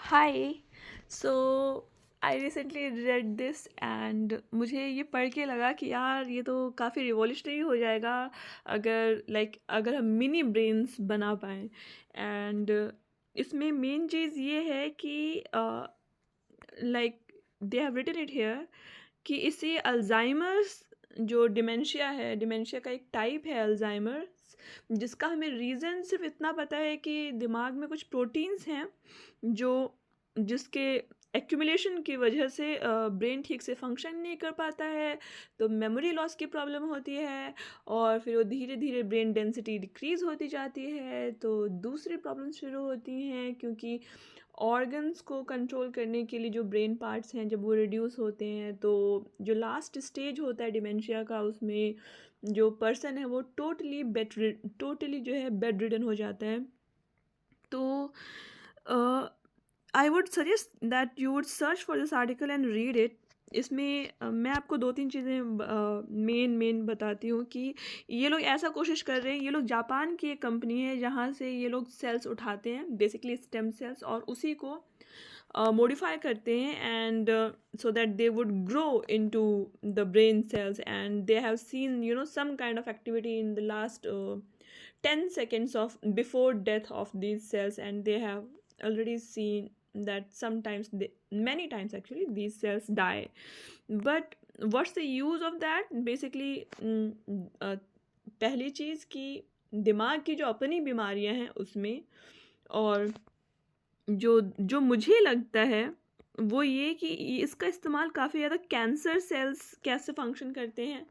Hi. So I recently read this and मुझे ये पढ़ के लगा कि यार ये तो काफ़ी रिवॉल्यूशनरी हो जाएगा अगर हम मिनी ब्रेन्स बना पाएँ। एंड इसमें मेन चीज़ ये है कि like they have written it here कि इससे अल्जाइमर्स जो डिमेंशिया का एक टाइप है अल्जाइमर्स, जिसका हमें रीज़न सिर्फ इतना पता है कि दिमाग में कुछ प्रोटीन्स हैं जो जिसके एक्यूमुलेशन की वजह से ब्रेन ठीक से फंक्शन नहीं कर पाता है, तो मेमोरी लॉस की प्रॉब्लम होती है और फिर वो धीरे धीरे ब्रेन डेंसिटी डिक्रीज़ होती जाती है, तो दूसरी प्रॉब्लम शुरू होती हैं क्योंकि ऑर्गन्स को कंट्रोल करने के लिए जो ब्रेन पार्ट्स हैं जब वो रिड्यूस होते हैं, तो जो लास्ट स्टेज होता है डिमेंशिया का, उसमें जो पर्सन है वो टोटली जो है बेड रिडन हो जाता है। तो I would suggest that you would search for this article and read it. इसमें मैं आपको दो तीन चीज़ें मेन बताती हूँ कि ये लोग ऐसा कोशिश कर रहे हैं। ये लोग जापान की एक कंपनी है जहाँ से ये लोग सेल्स उठाते हैं, बेसिकली स्टेम सेल्स, और उसी को मॉडिफाई करते हैं and so that they would grow into the brain cells, and they have seen some kind of activity in the last 10 seconds of before death of these cells, and they have already seen that sometimes many times actually these cells die. But what's the use of that basically? पहली चीज़ कि दिमाग की जो अपनी बीमारियां हैं उसमें, और जो जो मुझे लगता है वो ये कि इसका इस्तेमाल काफ़ी ज़्यादा कैंसर सेल्स कैसे फंक्शन करते हैं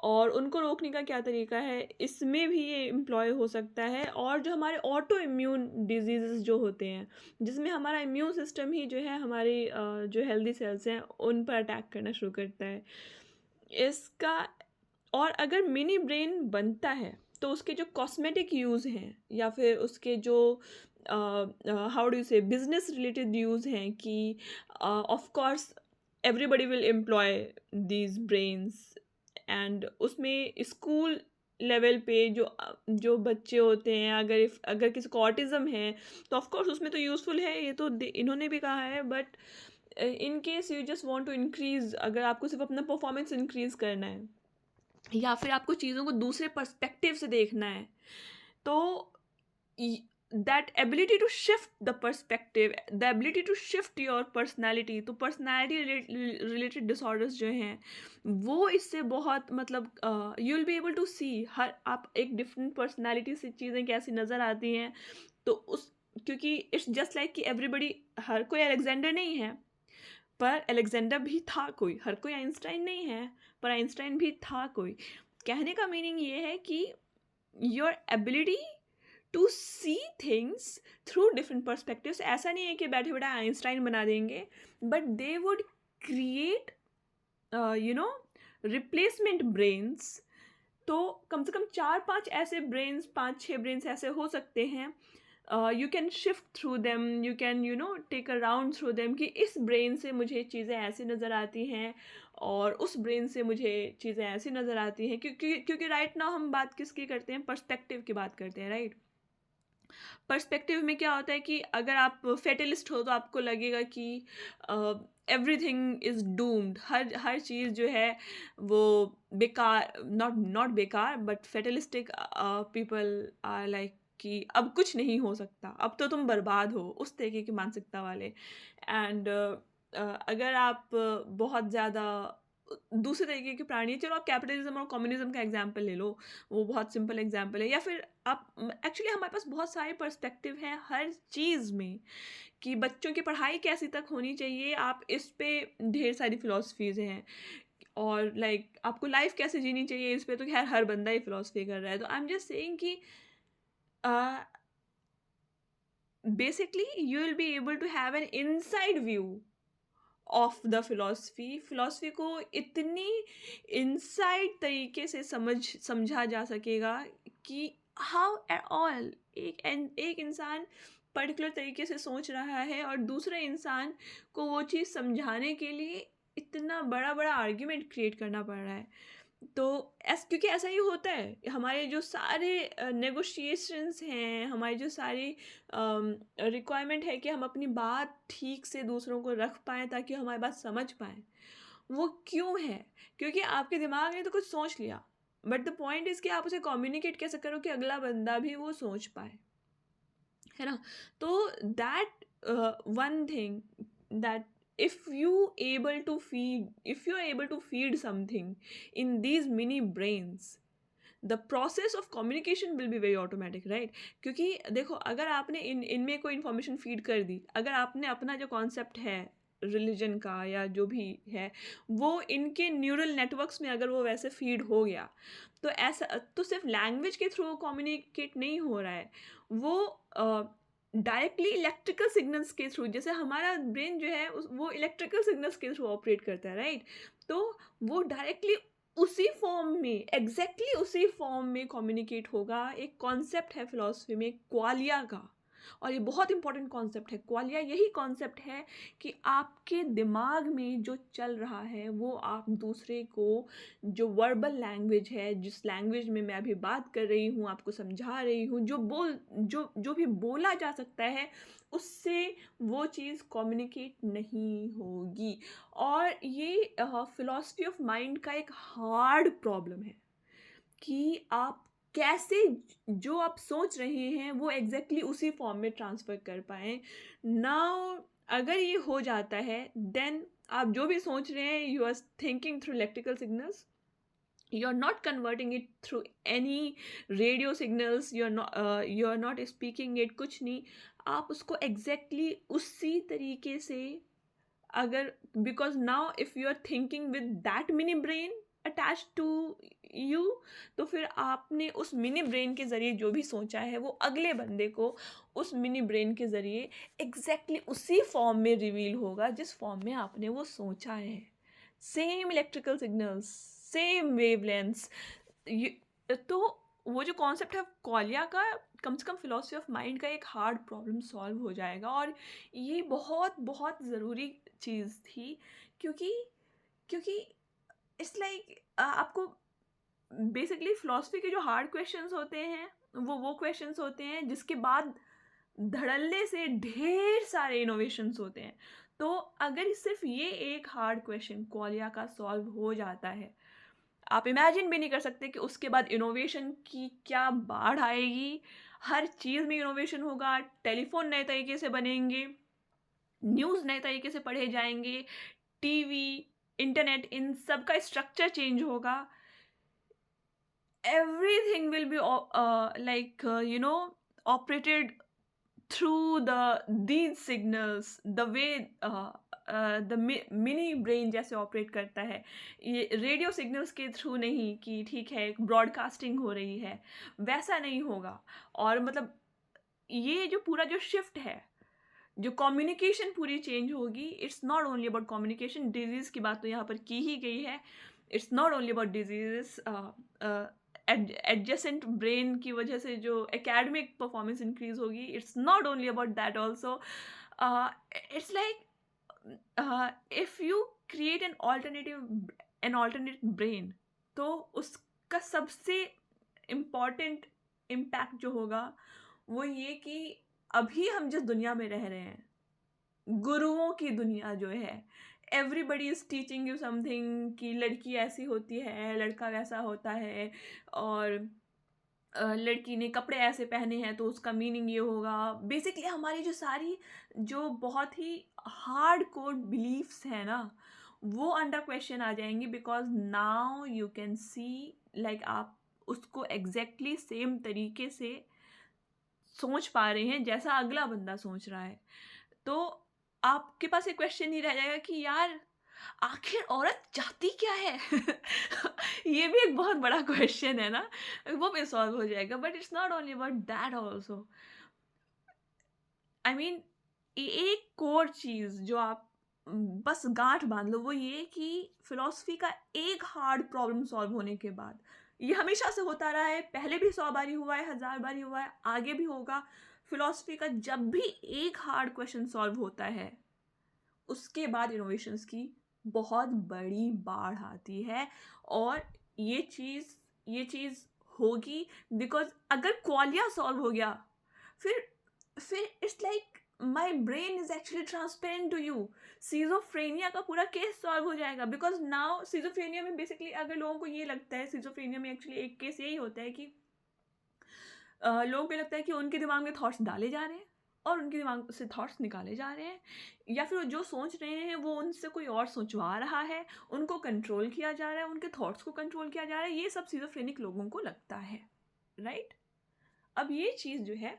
और उनको रोकने का क्या तरीका है, इसमें भी ये एम्प्लॉय हो सकता है। और जो हमारे ऑटो इम्यून डिजीज़ जो होते हैं, जिसमें हमारा इम्यून सिस्टम ही जो है हमारी जो हेल्दी सेल्स हैं उन पर अटैक करना शुरू करता है इसका। और अगर मिनी ब्रेन बनता है तो उसके जो कॉस्मेटिक यूज़ हैं या फिर उसके जो हाउ डू से बिजनेस रिलेटेड यूज़ हैं कि of course everybody will employ these brains. And उसमें स्कूल लेवल पे जो बच्चे होते हैं, अगर किसी को ऑटिज़म है तो ऑफ कोर्स उसमें तो यूज़फुल है, ये तो इन्होंने भी कहा है। But in case you just want to increase, अगर आपको सिर्फ अपना परफॉर्मेंस इंक्रीज करना है या फिर आपको चीज़ों को दूसरे पर्सपेक्टिव से देखना है, तो that ability to shift the perspective, the ability to shift your personality, तो पर्सनैलिटी रिलेटेड डिसऑर्डर्स जो हैं वो इससे बहुत मतलब you will be able to see हर आप एक डिफरेंट पर्सनैलिटी से चीज़ें कैसी नज़र आती हैं। तो उस क्योंकि इट्स जस्ट लाइक कि एवरीबडी, हर कोई अलेक्जेंडर नहीं है पर अलेक्जेंडर भी था कोई, हर कोई आइंस्टाइन नहीं है पर आइंस्टाइन भी था कोई। कहने का मीनिंग ये है कि your ability to see things through different perspectives, ऐसा नहीं है कि बैठे बैठे आइंस्टाइन बना देंगे, but they would create replacement brains. तो कम से कम 4-5 ऐसे ब्रेन्स, 5-6 ब्रेन्स ऐसे हो सकते हैं, you can shift through them, you can take a round through them कि इस ब्रेन से मुझे चीज़ें ऐसी नज़र आती हैं और उस ब्रेन से मुझे चीज़ें ऐसी नज़र आती हैं, क्योंकि राइट नाउ हम बात किसकी करते हैं, पर्सपेक्टिव की बात करते हैं, राइट। पर्सपेक्टिव में क्या होता है कि अगर आप फेटलिस्ट हो तो आपको लगेगा कि एवरीथिंग इज़ डूम्ड, हर चीज़ जो है वो बेकार, नॉट बेकार but fatalistic people are like कि अब कुछ नहीं हो सकता, अब तो तुम बर्बाद हो, उस तरीके की मानसिकता वाले। एंड अगर आप बहुत ज़्यादा दूसरे तरीके के प्राणी हैं, चलो आप कैपिटलिज्म और कम्युनिज्म का एग्जाम्पल ले लो, वो बहुत सिंपल एग्जाम्पल है। या फिर आप एक्चुअली हमारे पास बहुत सारे पर्सपेक्टिव हैं हर चीज़ में कि बच्चों की पढ़ाई कैसी तक होनी चाहिए, आप इस पे ढेर सारी फिलोसफीज़ हैं। और आपको लाइफ कैसे जीनी चाहिए, इस पे तो खैर हर बंदा ही फिलोसफी कर रहा है। तो आई एम जस्ट सेइंग कि basically you will be able to have an inside view of the philosophy को इतनी इनसाइड तरीके से समझा जा सकेगा कि हाउ एट ऑल एक इंसान पर्टिकुलर तरीके से सोच रहा है और दूसरे इंसान को वो चीज़ समझाने के लिए इतना बड़ा बड़ा आर्ग्यूमेंट क्रिएट करना पड़ रहा है। तो क्योंकि ऐसा ही होता है, हमारे जो सारे नेगोशिएशंस हैं, हमारी जो सारी रिक्वायरमेंट है कि हम अपनी बात ठीक से दूसरों को रख पाएँ ताकि हमारी बात समझ पाएँ, वो क्यों है? क्योंकि आपके दिमाग ने तो कुछ सोच लिया, बट द पॉइंट इज़ कि आप उसे कम्युनिकेट कैसे करो कि अगला बंदा भी वो सोच पाए, है ना? तो that one thing, that if you are able to feed something in these mini brains, the process of communication will be very automatic, right? क्योंकि देखो, अगर आपने इनमें कोई इन्फॉर्मेशन फीड कर दी, अगर आपने अपना जो कॉन्सेप्ट है रिलीजन का या जो भी है, वो इनके न्यूरल नेटवर्क्स में अगर वो वैसे फीड हो गया, तो ऐसा तो सिर्फ लैंग्वेज के थ्रू कम्युनिकेट नहीं हो रहा है, वो डायरेक्टली इलेक्ट्रिकल सिग्नल्स के थ्रू, जैसे हमारा ब्रेन जो है वो इलेक्ट्रिकल सिग्नल्स के थ्रू ऑपरेट करता है, राइट? तो वो डायरेक्टली उसी फॉर्म में, एग्जैक्टली उसी फॉर्म में कम्युनिकेट होगा। एक कॉन्सेप्ट है फिलॉसफी में क्वालिया का, और ये बहुत इंपॉर्टेंट कॉन्सेप्ट है। क्वालिया यही कॉन्सेप्ट है कि आपके दिमाग में जो चल रहा है वो आप दूसरे को, जो वर्बल लैंग्वेज है, जिस लैंग्वेज में मैं अभी बात कर रही हूँ, आपको समझा रही हूँ, जो भी बोला जा सकता है, उससे वो चीज़ कम्युनिकेट नहीं होगी। और ये फिलॉसफी ऑफ माइंड का एक हार्ड प्रॉब्लम है कि आप कैसे जो आप सोच रहे हैं वो एग्जैक्टली उसी फॉर्म में ट्रांसफ़र कर पाएँ। नाउ अगर ये हो जाता है, देन आप जो भी सोच रहे हैं, you are thinking through electrical signals, you are not converting it through any radio signals, you are not speaking it, कुछ नहीं, आप उसको एग्जैक्टली उसी तरीके से, अगर, because now if you are thinking with that mini brain attach to you, तो फिर आपने उस मिनी ब्रेन के ज़रिए जो भी सोचा है वो अगले बंदे को उस मिनी ब्रेन के ज़रिए एग्जैक्टली उसी फॉर्म में रिवील होगा जिस फॉर्म में आपने वो सोचा है। Same electrical signals, same wavelengths. तो वो जो कॉन्सेप्ट है क्वालिया का, कम से कम फिलॉसफी ऑफ माइंड का एक हार्ड प्रॉब्लम सॉल्व हो जाएगा। और ये बहुत बहुत ज़रूरी चीज़ थी, क्योंकि क्योंकि इट्स लाइक आपको बेसिकली फिलॉसफी के जो हार्ड क्वेश्चंस होते हैं वो क्वेश्चंस होते हैं जिसके बाद धड़ल्ले से ढेर सारे इनोवेशंस होते हैं। तो अगर सिर्फ ये एक हार्ड क्वेश्चन क्वालिया का सॉल्व हो जाता है, आप इमेजिन भी नहीं कर सकते कि उसके बाद इनोवेशन की क्या बाढ़ आएगी। हर चीज़ में इनोवेशन होगा, टेलीफोन नए तरीके से बनेंगे, न्यूज़ नए तरीके से पढ़े जाएंगे, टीवी, इंटरनेट, इन सब का स्ट्रक्चर चेंज होगा। Everything will be like operated through these signals, the way the mini brain जैसे ऑपरेट करता है, ये रेडियो सिग्नल्स के थ्रू नहीं कि ठीक है ब्रॉडकास्टिंग हो रही है, वैसा नहीं होगा। और मतलब ये जो पूरा जो शिफ्ट है, जो कम्युनिकेशन पूरी चेंज होगी। It's not only about communication, disease की बात तो यहाँ पर की ही गई है। It's not only about disease, adjacent brain की वजह से जो एकेडमिक परफॉर्मेंस इंक्रीज होगी, it's not only about that also. It's like if you create an alternate brain, तो उसका सबसे इम्पॉर्टेंट इम्पैक्ट जो होगा वो ये कि अभी हम जिस दुनिया में रह रहे हैं, गुरुओं की दुनिया जो है, everybody is teaching you something कि लड़की ऐसी होती है, लड़का वैसा होता है, और लड़की ने कपड़े ऐसे पहने हैं तो उसका मीनिंग ये होगा। बेसिकली हमारी जो सारी जो बहुत ही हार्ड कोर बिलीफ्स हैं ना, वो अंडर क्वेश्चन आ जाएंगी, because now you can see, like आप उसको एग्जैक्टली सेम तरीके से सोच पा रहे हैं जैसा अगला बंदा सोच रहा है। तो आपके पास एक क्वेश्चन ही रह जाएगा कि यार आखिर औरत चाहती क्या है? ये भी एक बहुत बड़ा क्वेश्चन है ना, वो भी सॉल्व हो जाएगा। But it's not only about that also. I mean एक कोर चीज़ जो आप बस गांठ बांध लो, वो ये कि फिलॉसफी का एक हार्ड प्रॉब्लम सॉल्व होने के बाद, ये हमेशा से होता रहा है, पहले भी 100 बारी हुआ है, 1000 बारी हुआ है, आगे भी होगा। फिलॉसफी का जब भी एक हार्ड क्वेश्चन सॉल्व होता है, उसके बाद इनोवेशंस की बहुत बड़ी बाढ़ आती है। और ये चीज़ होगी, बिकॉज अगर क्वालिया सॉल्व हो गया, फिर it's like my brain is actually transparent to you. Schizophrenia का पूरा केस सॉल्व हो जाएगा, बिकॉज नाउ सीजोफ्रेनिया में बेसिकली अगर लोगों को ये लगता है, सीजोफ्रेनिया में एक्चुअली एक केस यही होता है कि लोगों को लगता है कि उनके दिमाग में थॉट्स डाले जा रहे हैं और उनके दिमाग से थॉट्स निकाले जा रहे हैं, या फिर जो सोच रहे हैं वो उनसे कोई और सोचवा रहा है, उनको कंट्रोल किया जा रहा है, उनके थॉट्स को कंट्रोल किया जा रहा है। ये सब सीजोफ्रेनिक लोगों को लगता है, राइट? अब ये चीज़ जो है,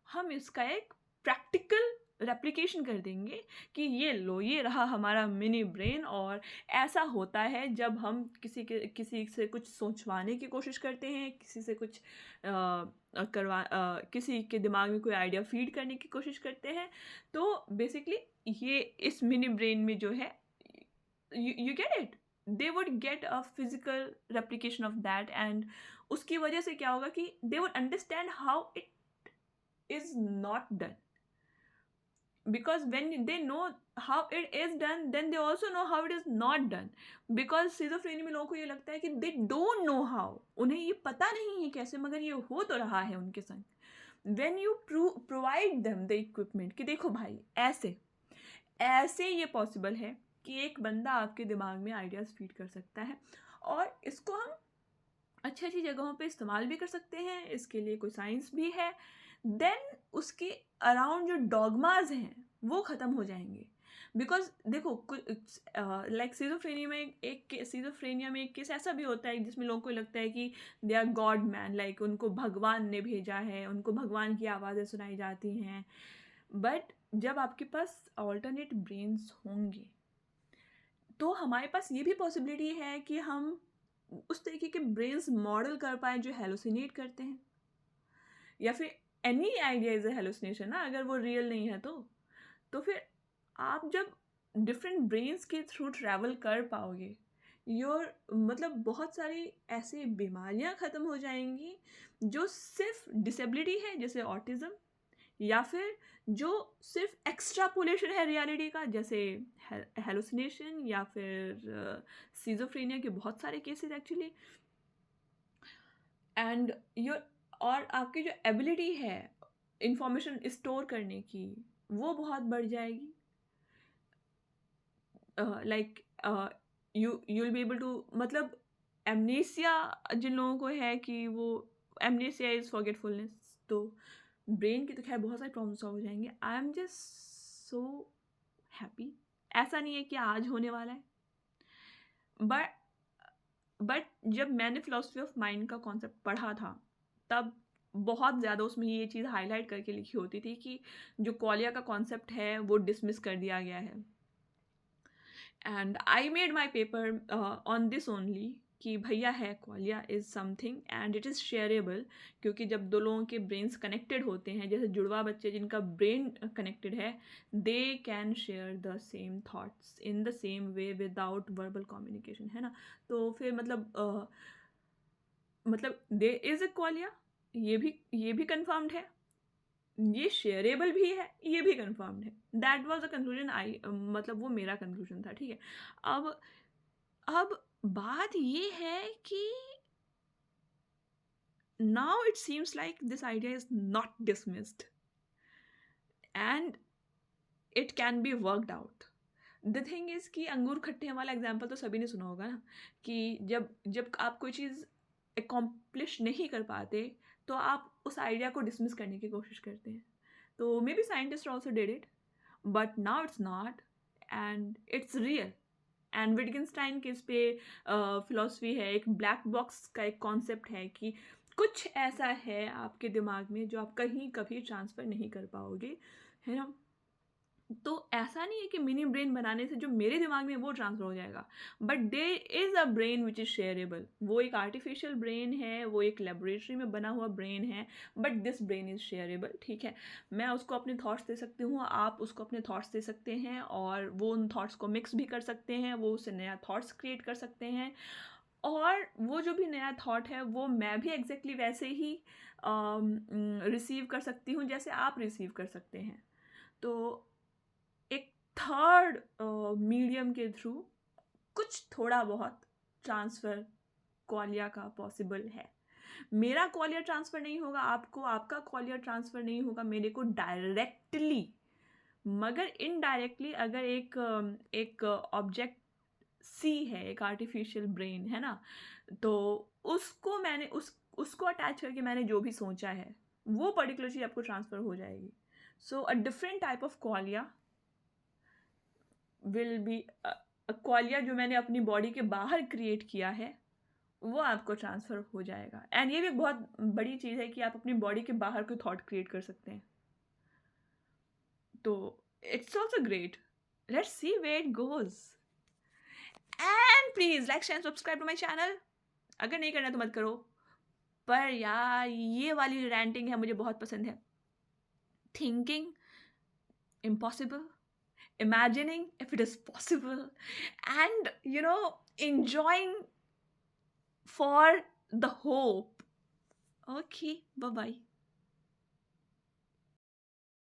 हम इसका एक प्रैक्टिकल रेप्लिकेशन कर देंगे कि ये लो, ये रहा हमारा मिनी ब्रेन। और ऐसा होता है जब हम किसी से कुछ सोचवाने की कोशिश करते हैं, किसी से कुछ किसी के दिमाग में कोई आइडिया फीड करने की कोशिश करते हैं, तो बेसिकली ये इस मिनी ब्रेन में जो है, you get it, they would get a physical replication of that, and उसकी वजह से क्या होगा कि they would understand how it is not done, because when they know how it is done, then they also know how it is not done, because schizophrenia में लोगों को ये लगता है कि they don't know how, उन्हें ये पता नहीं है कैसे, मगर ये हो तो रहा है उनके संग। when you provide them the equipment कि देखो भाई ऐसे ये पॉसिबल है कि एक बंदा आपके दिमाग में आइडियाज़ फीड कर सकता है, और इसको हम अच्छी अच्छी जगहों पे इस्तेमाल भी कर सकते हैं, इसके लिए कोई साइंस भी है। देन उसके अराउंड जो डॉगमाज हैं वो ख़त्म हो जाएंगे, बिकॉज देखो लाइक सीजोफ्रेनिया में एक केस ऐसा भी होता है जिसमें लोगों को लगता है कि they are god man, like उनको भगवान ने भेजा है, उनको भगवान की आवाज़ें सुनाई जाती हैं। बट जब आपके पास ऑल्टरनेट ब्रेन्स होंगे तो हमारे पास ये भी पॉसिबिलिटी है कि हम उस तरीके के ब्रेन्स मॉडल कर पाएँ जो हेलुसिनेट करते हैं, या फिर any idea is a hallucination ना, अगर वो रियल नहीं है तो फिर आप जब डिफरेंट ब्रेन्स के थ्रू ट्रैवल कर पाओगे, योर मतलब बहुत सारी ऐसी बीमारियां ख़त्म हो जाएंगी जो सिर्फ डिसेबिलिटी है, जैसे ऑटिज़म, या फिर जो सिर्फ एक्स्ट्रापोलेशन है रियलिटी का, जैसे हेलुसिनेशन, या फिर सीजोफ्रेनिया के बहुत सारे केसेस एक्चुअली। एंड योर और आपकी जो एबिलिटी है इंफॉर्मेशन स्टोर करने की वो बहुत बढ़ जाएगी। Like you will be able to, मतलब एमनेसिया जिन लोगों को है कि वो एमनेसिया इज़ फॉरगेटफुलनेस, तो ब्रेन की तो खैर बहुत सारी प्रॉब्लम सॉल्व हो जाएंगे। I am just so happy. ऐसा नहीं है कि आज होने वाला है, बट जब मैंने फिलोसफी ऑफ माइंड का कॉन्सेप्ट पढ़ा था तब बहुत ज़्यादा उसमें ये चीज़ हाईलाइट करके लिखी होती थी कि जो क्वालिया का कॉन्सेप्ट है वो डिसमिस कर दिया गया है। And I made my paper on this only कि भैया है qualia is something and it is shareable, क्योंकि जब दो लोगों के ब्रेन्स कनेक्टेड होते हैं, जैसे जुड़वा बच्चे जिनका ब्रेन कनेक्टेड है, they can share the same thoughts in the same way without verbal communication, है ना। तो फिर मतलब दे इज़ अ क्वालिया, ये भी कन्फर्म्ड है, ये शेयरेबल भी है, ये भी कन्फर्म्ड है। दैट वाज द कंक्लूजन, मतलब वो मेरा कंक्लूजन था, ठीक है। अब बात ये है कि now it seems like this idea is not dismissed and it can be worked out. The thing is कि अंगूर खट्टे वाला एग्जाम्पल तो सभी ने सुना होगा ना, कि जब आप कोई चीज़ एकम्प्लिश नहीं कर पाते तो आप उस आइडिया को डिसमिस करने की कोशिश करते हैं। तो maybe scientist also did it, but now it's not and it's real. And Wittgenstein के इस पे फिलॉसफी है, एक ब्लैक बॉक्स का एक कॉन्सेप्ट है कि कुछ ऐसा है आपके दिमाग में जो आप कहीं कभी ट्रांसफ़र नहीं कर पाओगे, है ना। तो ऐसा नहीं है कि मिनी ब्रेन बनाने से जो मेरे दिमाग में वो ट्रांसफ़र हो जाएगा, but there is a brain which is shareable. वो एक आर्टिफिशियल ब्रेन है, वो एक लेबोरेटरी में बना हुआ ब्रेन है, but this brain is shareable, ठीक है। मैं उसको अपने थॉट्स दे सकती हूँ, आप उसको अपने थॉट्स दे सकते हैं, और वो उन थॉट्स को मिक्स भी कर सकते हैं, वो उससे नया थॉट्स क्रिएट कर सकते हैं, और वो जो भी नया थॉट है वो मैं भी एग्जैक्टली वैसे ही रिसीव कर सकती हूँ जैसे आप रिसीव कर सकते हैं। तो एक थर्ड मीडियम के थ्रू कुछ थोड़ा बहुत ट्रांसफ़र क्वालिया का पॉसिबल है। मेरा क्वालिया ट्रांसफ़र नहीं होगा आपको, आपका क्वालिया ट्रांसफ़र नहीं होगा मेरे को डायरेक्टली, मगर इनडायरेक्टली अगर एक ऑब्जेक्ट सी है, एक आर्टिफिशियल ब्रेन है ना, तो उसको मैंने उसको अटैच करके मैंने जो भी सोचा है वो पर्टिकुलर चीज़ आपको ट्रांसफ़र हो जाएगी। So a different type of qualia will be, qualia जो मैंने अपनी बॉडी के बाहर क्रिएट किया है वो आपको ट्रांसफ़र हो जाएगा। एंड ये भी एक बहुत बड़ी चीज़ है कि आप अपनी बॉडी के बाहर कोई थॉट क्रिएट कर सकते हैं, तो it's also great. Let's see where it goes. And please like share subscribe to my channel. अगर नहीं करना तो मत करो, पर यार ये वाली रैंटिंग है मुझे बहुत पसंद है। Thinking impossible, imagining if it is possible, and enjoying for the hope. Okay, bye bye.